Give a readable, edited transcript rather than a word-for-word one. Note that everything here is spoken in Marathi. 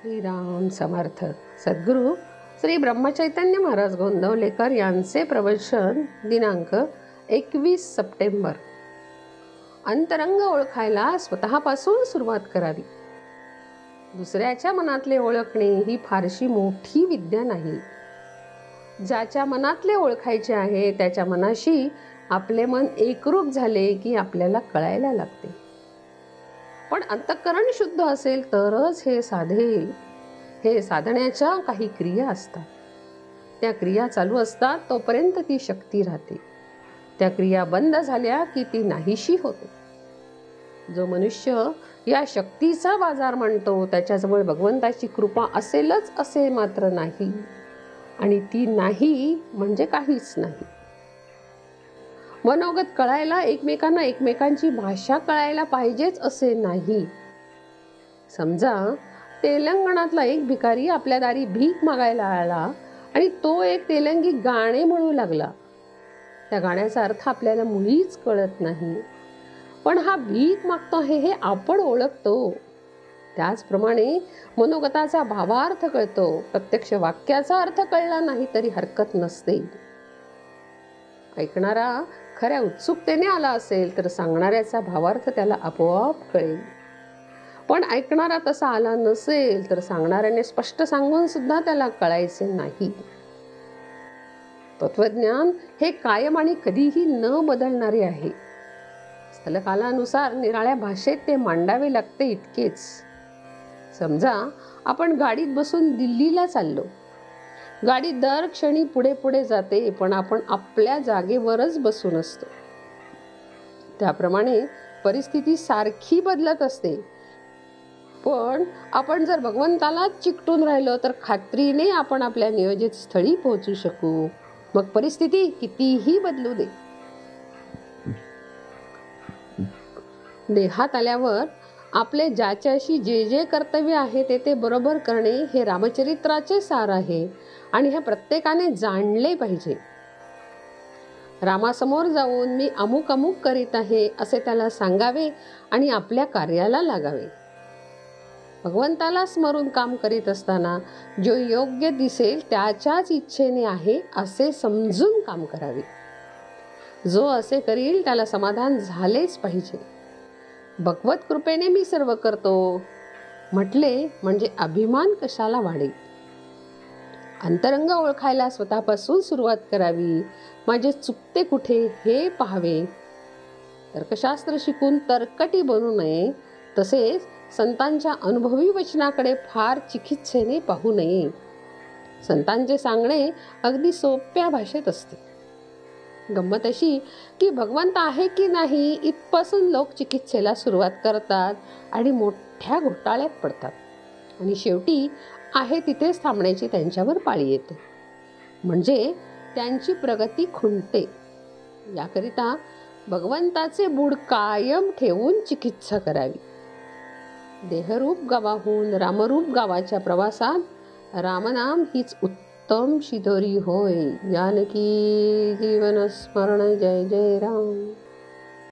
श्रीराम समर्थ. सद्गुरू श्री ब्रह्मचैतन्य महाराज गोंदवलेकर यांचे प्रवचन दिनांक 21 सप्टेंबर. अंतरंग ओळखायला स्वतःपासून सुरुवात करावी. दुसऱ्याच्या मनातले ओळखणे ही फारशी मोठी विद्या नाही. ज्याच्या मनातले ओळखायचे आहे त्याच्या मनाशी आपले मन एकरूप झाले की आपल्याला कळायला लागते. पण अंतःकरण शुद्ध असेल तरच हे साधेल. हे साधण्याच्या काही क्रिया असतात. त्या क्रिया चालू असतात तोपर्यंत ती शक्ती राहते. त्या क्रिया बंद झाल्या की ती नाहीशी होते. जो मनुष्य या शक्तीचा बाजार म्हणतो त्याच्याजवळ भगवंताची कृपा असेलच असे मात्र नाही, आणि ती नाही म्हणजे काहीच नाही. मनोगत कळायला एकमेकांना एकमेकांची भाषा कळायला पाहिजेच असे नाही. समजा तेलंगणातला एक भिकारी आपल्या दारी भीक मागायला आला आणि तो एक तेलंगी गाणे म्हणू लागला. त्या गाण्याचा अर्थ आपल्याला मुळीच कळत नाही, पण हा भीक मागतो आहे हे आपण ओळखतो. त्याचप्रमाणे मनोगताचा भावार्थ कळतो. प्रत्यक्ष वाक्याचा अर्थ कळला नाही तरी हरकत नसते. ऐकणारा खऱ्या उत्सुकतेने आला असेल तर सांगणाऱ्याचा भावार्थ त्याला आपोआप कळेल. पण ऐकणारा तसा आला नसेल तर सांगणाऱ्याने स्पष्ट सांगून सुद्धा त्याला कळायचे नाही. तत्वज्ञान हे कायम आणि कधीही न बदलणारे आहे. स्थलकालानुसार निराळ्या भाषेत ते मांडावे लागते इतकेच. समजा आपण गाडीत बसून दिल्लीला चाललो. गाडी दर क्षणी पुढे पुढे जाते, पण आपण आपल्या जागेवरच बसून असतो. त्याप्रमाणे परिस्थिती सारखी बदलत असते, पण आपण जर भगवंताला चिकटून राहिलो तर खात्रीने आपण आपल्या नियोजित स्थळी पोहोचू शकू. मग परिस्थिती कितीही बदलू दे. देहात आल्यावर आपले ज्याच्याशी जे जे कर्तव्य आहे ते बरोबर करणे हे रामचरित्राचे सार आहे, आणि हे प्रत्येकाने जाणले पाहिजे. रामासमोर जाऊन मी अमुक अमुक करीत आहे असे त्याला सांगावे आणि आपल्या कार्याला लागावे. भगवंताला स्मरून काम करीत असताना जो योग्य दिसेल त्याच्याच इच्छेने आहे असे समजून काम करावे. जो असे करील त्याला समाधान झालेच पाहिजे. भगवत कृपेने मी सर्व करतो म्हटले म्हणजे अभिमान कशाला वाढेल. अंतरंग ओळखायला स्वतःपासून सुरुवात करावी. माझे चुकते कुठे हे पाहावे. तर्कशास्त्र शिकून तर्कटी बनू नये. तसेच संतांच्या अनुभवी वचनाकडे फार चिकित्सेने पाहू नये. संतांचे सांगणे अगदी सोप्या भाषेत असते. गंमत अशी की भगवंत आहे की नाही इथपासून लोक चिकित्सेला सुरुवात करतात आणि मोठ्या घोटाळ्यात पडतात, आणि शेवटी आहे तिथेच थांबण्याची त्यांच्यावर पाळी येते. म्हणजे त्यांची प्रगती खुंटते. याकरिता भगवंताचे बूड कायम ठेवून चिकित्सा करावी. देहरूप गावाहून रामरूप गावाच्या प्रवासात रामनाम हीच उत्तम शिदोरी होय. जानकी जीवन स्मरण. जय जय राम.